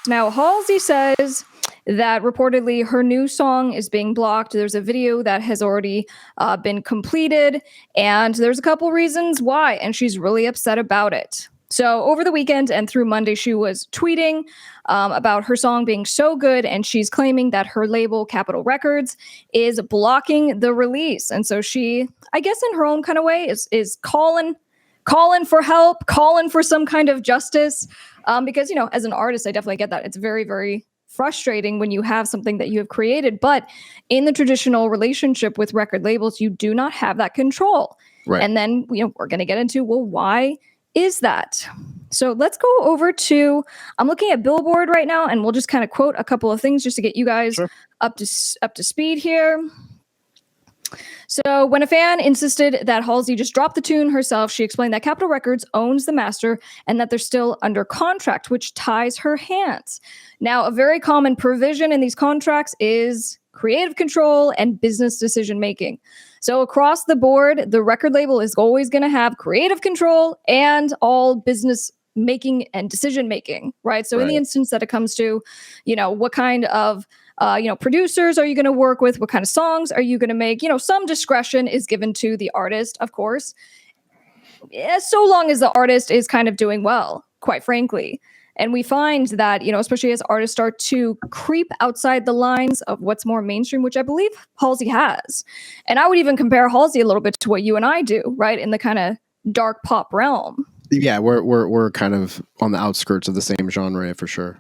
Now, Halsey says that reportedly her new song is being blocked. There's a video that has already been completed, and there's a couple reasons why, and she's really upset about it. So over the weekend and through Monday, she was tweeting about her song being so good, and she's claiming that her label, Capitol Records, is blocking the release. And so she, I guess in her own kind of way, is calling for help, calling for some kind of justice. Because, as an artist, I definitely get that. It's very, very frustrating when you have something that you have created. But in the traditional relationship with record labels, you do not have that control. Right. And then, we're going to get into, well, why is that? So let's go over to, I'm looking at Billboard right now, and we'll just kind of quote a couple of things just to get you guys up to speed here. So when a fan insisted that Halsey just drop the tune herself, she explained that Capitol Records owns the master and that they're still under contract, which ties her hands. Now, a very common provision in these contracts is creative control and business decision making. So across the board, the record label is always going to have creative control and all business making and decision making, right? So in the instance that it comes to, what kind of producers are you going to work with? What kind of songs are you going to make? Some discretion is given to the artist, of course, so long as the artist is kind of doing well, quite frankly. And we find that, especially as artists start to creep outside the lines of what's more mainstream, which I believe Halsey has. And I would even compare Halsey a little bit to what you and I do, right? In the kind of dark pop realm. Yeah, we're kind of on the outskirts of the same genre for sure.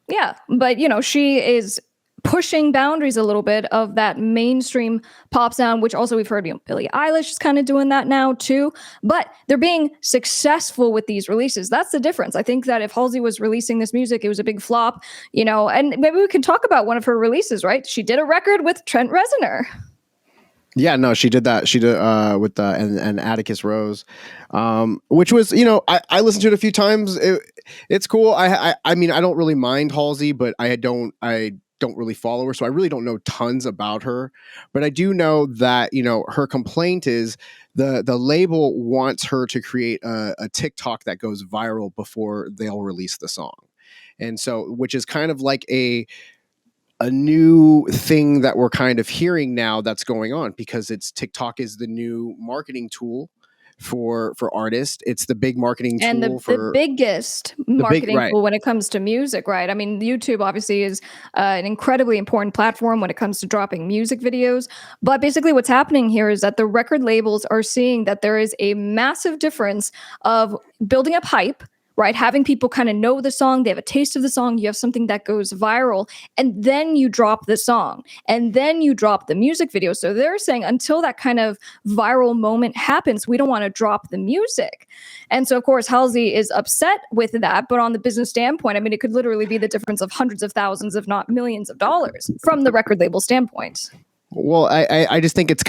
Yeah, but she is pushing boundaries a little bit of that mainstream pop sound, which also we've heard, Billie Eilish is kind of doing that now too. But they're being successful with these releases. That's the difference. I think that if Halsey was releasing this music, it was a big flop, and maybe we can talk about one of her releases, right? She did a record with Trent Reznor. Yeah, no, she did that. She did with and Atticus Rose, which was, I listened to it a few times. It's cool. I mean, I don't really mind Halsey, but I don't really follow her, so I really don't know tons about her. But I do know that her complaint is the label wants her to create a TikTok that goes viral before they'll release the song, and so which is kind of like a new thing that we're kind of hearing now that's going on, because TikTok is the new marketing tool for artists. It's the big marketing tool, and the biggest marketing tool when it comes to music, right? I mean, YouTube obviously is an incredibly important platform when it comes to dropping music videos. But basically what's happening here is that the record labels are seeing that there is a massive difference of building up hype, right? Having people kind of know the song, they have a taste of the song, you have something that goes viral, and then you drop the song, and then you drop the music video. So they're saying until that kind of viral moment happens, we don't want to drop the music. And so, of course, Halsey is upset with that, but on the business standpoint, I mean, it could literally be the difference of hundreds of thousands, if not millions of dollars from the record label standpoint. Well, I just think it's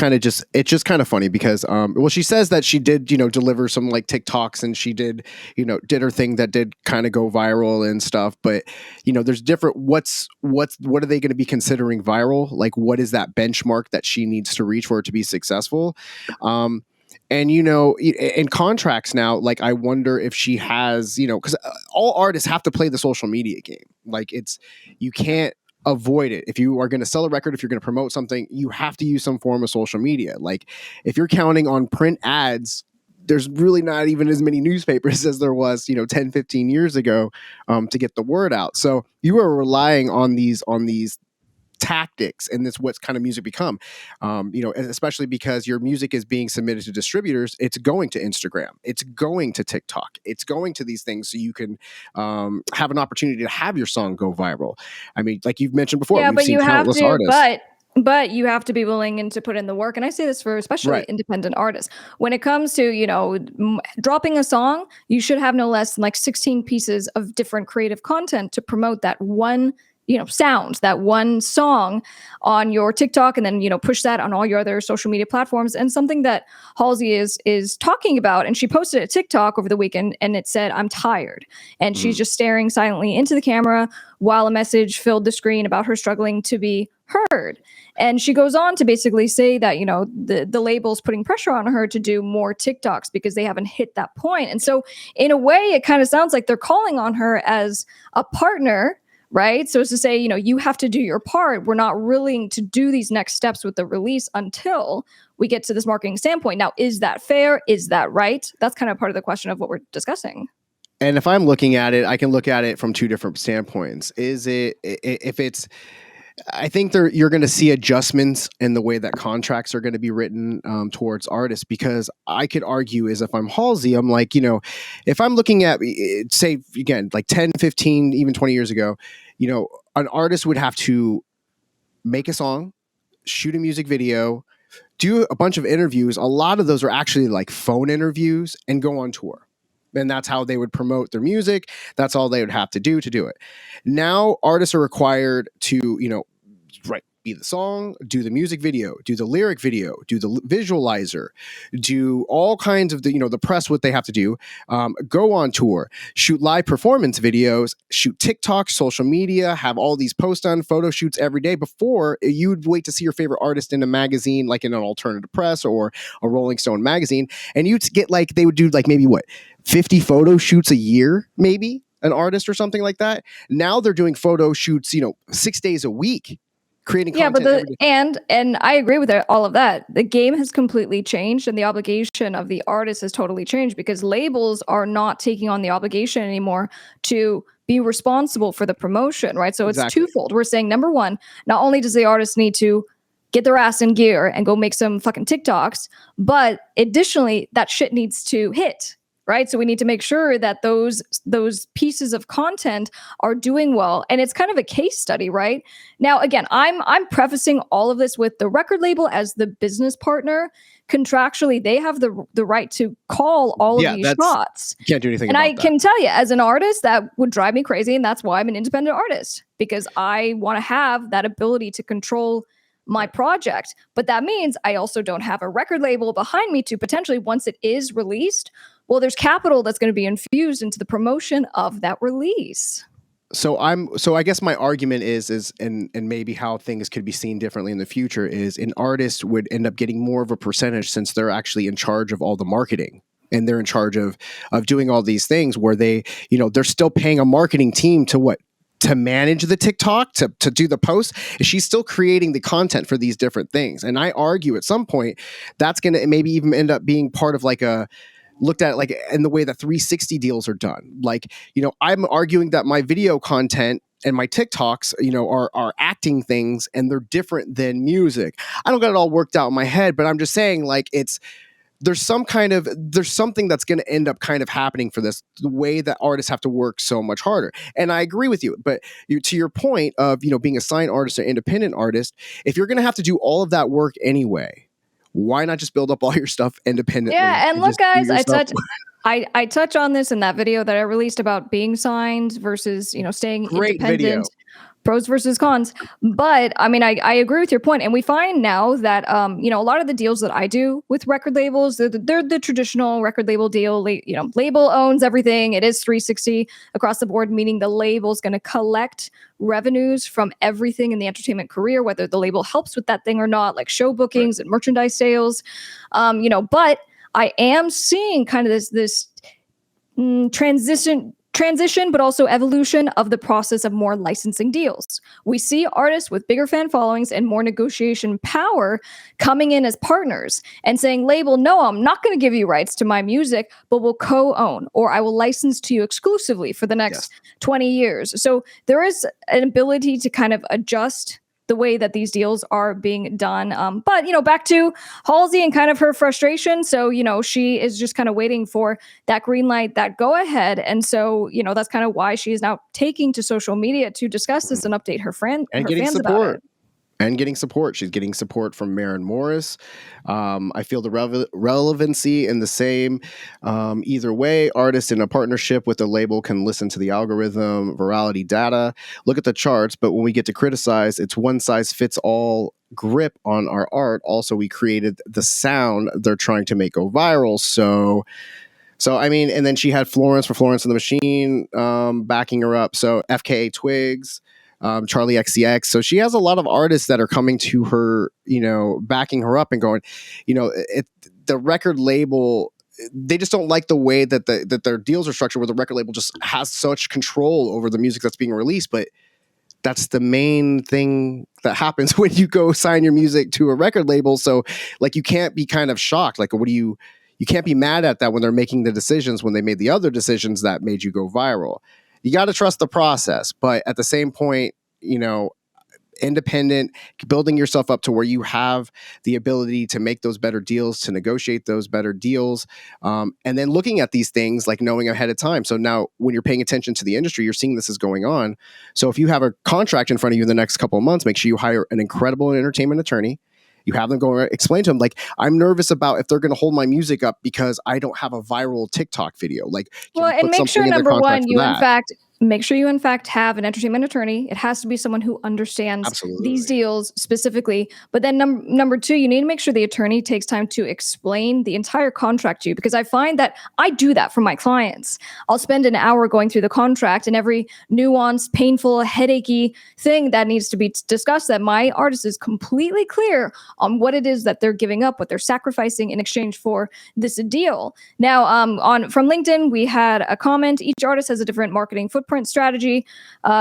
just kind of funny because, she says that she did, deliver some like TikToks, and she did her thing that did kind of go viral and stuff. But, there's different, what are they going to be considering viral? Like, what is that benchmark that she needs to reach for it to be successful? And, in contracts now, like, I wonder if she has, because all artists have to play the social media game. Like, you can't avoid it. If you are going to sell a record, if you're going to promote something, you have to use some form of social media. Like, if you're counting on print ads, there's really not even as many newspapers as there was, 10, 15 years ago to get the word out. So you are relying on these tactics, and that's what's kind of music become, especially because your music is being submitted to distributors. It's going to Instagram, it's going to TikTok, it's going to these things, so you can have an opportunity to have your song go viral. I mean, like you've mentioned before, yeah, we've but seen you have countless to, artists. But you have to be willing and to put in the work. And I say this for especially independent artists. When it comes to, dropping a song, you should have no less than like 16 pieces of different creative content to promote that one sound, that one song on your TikTok, and then, push that on all your other social media platforms. And something that Halsey is talking about, and she posted a TikTok over the weekend, and it said, "I'm tired." And she's just staring silently into the camera while a message filled the screen about her struggling to be heard. And she goes on to basically say that, the label's putting pressure on her to do more TikToks because they haven't hit that point. And so in a way, it kind of sounds like they're calling on her as a partner, right? So it's to say, you have to do your part. We're not willing to do these next steps with the release until we get to this marketing standpoint. Now, is that fair? Is that right? That's kind of part of the question of what we're discussing. And if I'm looking at it, I can look at it from two different standpoints. I think you're going to see adjustments in the way that contracts are going to be written towards artists, because I could argue is if I'm Halsey, I'm like, if I'm looking at, say, again, like 10, 15, even 20 years ago, an artist would have to make a song, shoot a music video, do a bunch of interviews. A lot of those are actually like phone interviews, and go on tour. And that's how they would promote their music. That's all they would have to do it. Now artists are required to, be the song, do the music video, do the lyric video, do the visualizer, do all kinds of the press, what they have to do, go on tour, shoot live performance videos, shoot TikTok, social media, have all these posts done, photo shoots every day. Before, you'd wait to see your favorite artist in a magazine, like in an alternative press or a Rolling Stone magazine. And you'd get they would do maybe 50 photo shoots a year, maybe an artist or something like that. Now they're doing photo shoots, 6 days a week. Creating content and I agree with all of that. The game has completely changed, and the obligation of the artist has totally changed, because labels are not taking on the obligation anymore to be responsible for the promotion, right? So it's twofold. We're saying, number one, not only does the artist need to get their ass in gear and go make some fucking TikToks, but additionally, that shit needs to hit. Right. So we need to make sure that those pieces of content are doing well. And it's kind of a case study, right? Now, again, I'm prefacing all of this with the record label as the business partner. Contractually, they have the right to call all of these shots. Can't do anything and about I that. Can tell you, as an artist, that would drive me crazy. And that's why I'm an independent artist, because I want to have that ability to control my project. But that means I also don't have a record label behind me to potentially, once it is released, well, there's capital that's going to be infused into the promotion of that release. So I guess my argument is and maybe how things could be seen differently in the future is an artist would end up getting more of a percentage, since they're actually in charge of all the marketing. And they're in charge of doing all these things where they're still paying a marketing team to manage the TikTok, to do the posts. She's still creating the content for these different things. And I argue at some point that's going to maybe even end up being part of looked at in the way that 360 deals are done. I'm arguing that my video content and my TikToks, are acting things, and they're different than music. I don't got it all worked out in my head, but I'm just saying there's something that's going to end up kind of happening for this, the way that artists have to work so much harder. And I agree with you, but to your point of, being a signed artist or independent artist, if you're going to have to do all of that work anyway, why not just build up all your stuff independently? Yeah, and look, guys, I touch on this in that video that I released about being signed versus, staying Great independent. video. Pros versus cons. But I mean, I agree with your point. And we find now that, a lot of the deals that I do with record labels, they're the traditional record label deal. Label owns everything. It is 360 across the board, meaning the label's going to collect revenues from everything in the entertainment career, whether the label helps with that thing or not, like show bookings and merchandise sales. But I am seeing kind of this transition, but also evolution of the process of more licensing deals. We see artists with bigger fan followings and more negotiation power coming in as partners and saying, label, no, I'm not going to give you rights to my music, but we'll co-own, or I will license to you exclusively for the next 20 years. So there is an ability to kind of adjust the way that these deals are being done. But, back to Halsey and kind of her frustration. So, she is just kind of waiting for that green light, that go ahead. And so, that's kind of why she is now taking to social media to discuss this and update her fans about it. And getting support. She's getting support from Maren Morris. I feel the relevancy in the same. Either way, artists in a partnership with a label can listen to the algorithm, virality data, look at the charts. But when we get to criticize, it's one size fits all grip on our art. Also, we created the sound they're trying to make go viral. So I mean, and then she had Florence for Florence and the Machine backing her up. So FKA Twigs. Charlie XCX. So she has a lot of artists that are coming to her, backing her up and going, the record label, they just don't like the way that that their deals are structured, where the record label just has such control over the music that's being released. But that's the main thing that happens when you go sign your music to a record label. So like, you can't be kind of shocked. Like, you can't be mad at that when they're making the decisions, when they made the other decisions that made you go viral. You got to trust the process. But at the same point, independent, building yourself up to where you have the ability to make those better deals, to negotiate those better deals, and then looking at these things, like knowing ahead of time. So now when you're paying attention to the industry, you're seeing this is going on. So if you have a contract in front of you in the next couple of months, make sure you hire an incredible entertainment attorney. You have them go explain to them, like, I'm nervous about if they're going to hold my music up because I don't have a viral TikTok video. Like, well, and make sure, number one, make sure you in fact have an entertainment attorney. It has to be someone who understands these deals specifically. But then number two, you need to make sure the attorney takes time to explain the entire contract to you, because I find that I do that for my clients. I'll spend an hour going through the contract and every nuanced, painful, headachy thing that needs to be discussed, that my artist is completely clear on what it is that they're giving up, what they're sacrificing in exchange for this deal. Now, from LinkedIn, we had a comment. Each artist has a different marketing footprint strategy.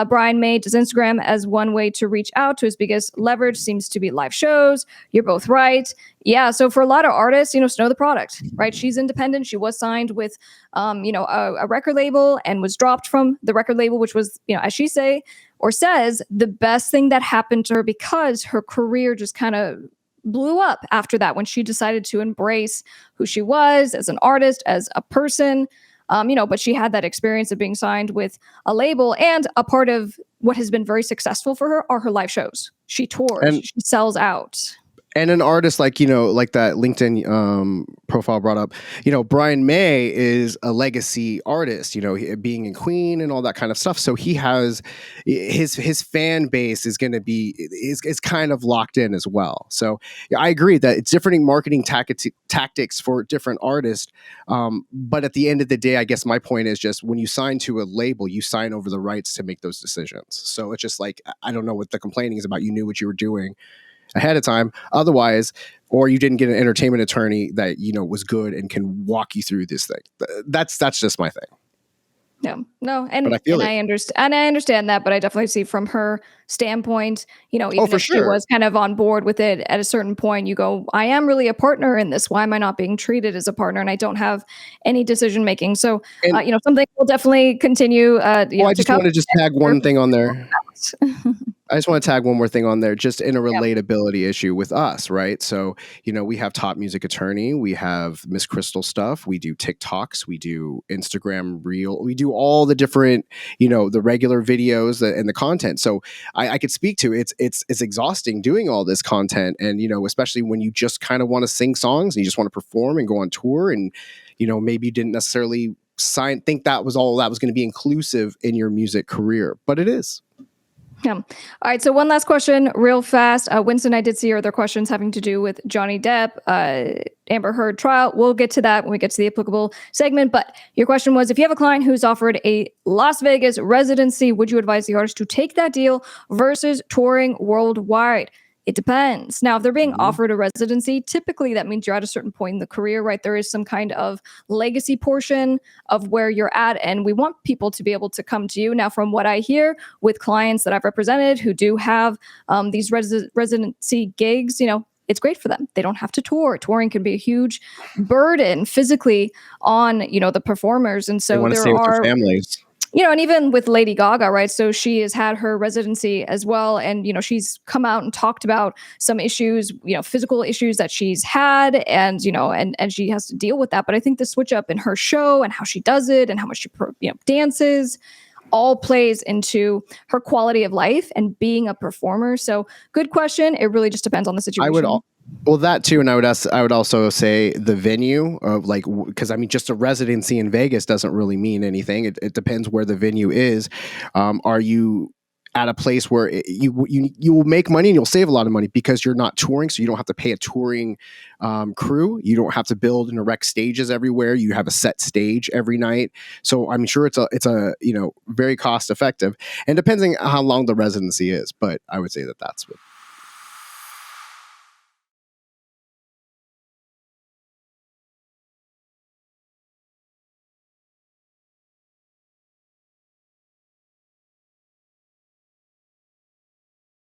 Brian May does Instagram as one way to reach out. To his biggest leverage seems to be live shows. You're both right. Yeah. So for a lot of artists, know the product, right? She's independent. She was signed with, a record label and was dropped from the record label, which was, as she says, the best thing that happened to her, because her career just kind of blew up after that, when she decided to embrace who she was as an artist, as a person. But she had that experience of being signed with a label, and a part of what has been very successful for her are her live shows. She tours, she sells out. And an artist like that LinkedIn profile brought up, Brian May is a legacy artist, being in Queen and all that kind of stuff. So he has his fan base is going to be is kind of locked in as well. So yeah, I agree that it's different marketing tactics for different artists. But at the end of the day, I guess my point is just, when you sign to a label, you sign over the rights to make those decisions. So it's just like, I don't know what the complaining is about. You knew what you were doing ahead of time, otherwise, or you didn't get an entertainment attorney that was good and can walk you through this thing. That's just my thing. No, and I understand that, but I definitely see from her standpoint, even if she was kind of on board with it at a certain point, you go, I am really a partner in this. Why am I not being treated as a partner? And I don't have any decision making. So, something will definitely continue. I just want to tag one thing on there. I just want to tag one more thing on there, just in a relatability issue with us, right? So, we have Top Music Attorney, we have Miss Krystle stuff, we do TikToks, we do Instagram Reel, we do all the different, the regular videos and the content. So I could speak to it's exhausting doing all this content, and especially when you just kind of want to sing songs and you just want to perform and go on tour, and maybe you didn't necessarily think that was all that was going to be inclusive in your music career, but it is. Yeah. All right. So one last question real fast. Winston, I did see your other questions having to do with Johnny Depp, Amber Heard trial. We'll get to that when we get to the applicable segment. But your question was, if you have a client who's offered a Las Vegas residency, would you advise the artist to take that deal versus touring worldwide? It depends. Now, if they're being offered a residency, typically that means you're at a certain point in the career, right? There is some kind of legacy portion of where you're at, and we want people to be able to come to you. Now, from what I hear with clients that I've represented who do have these residency gigs, it's great for them. They don't have to tour. Touring can be a huge burden physically on, the performers. And so there are families. And even with Lady Gaga, right? So she has had her residency as well. And, she's come out and talked about some issues, physical issues that she's had, and, and she has to deal with that. But I think the switch up in her show and how she does it and how much she, dances all plays into her quality of life and being a performer. So good question. It really just depends on the situation. Well, that too, and I would also say the venue of because just a residency in Vegas doesn't really mean anything. It depends where the venue is. Are you at a place where you will make money and you'll save a lot of money because you're not touring, so you don't have to pay a touring crew. You don't have to build and erect stages everywhere. You have a set stage every night. So I'm sure it's a very cost effective, and depending on how long the residency is. But I would say that that's what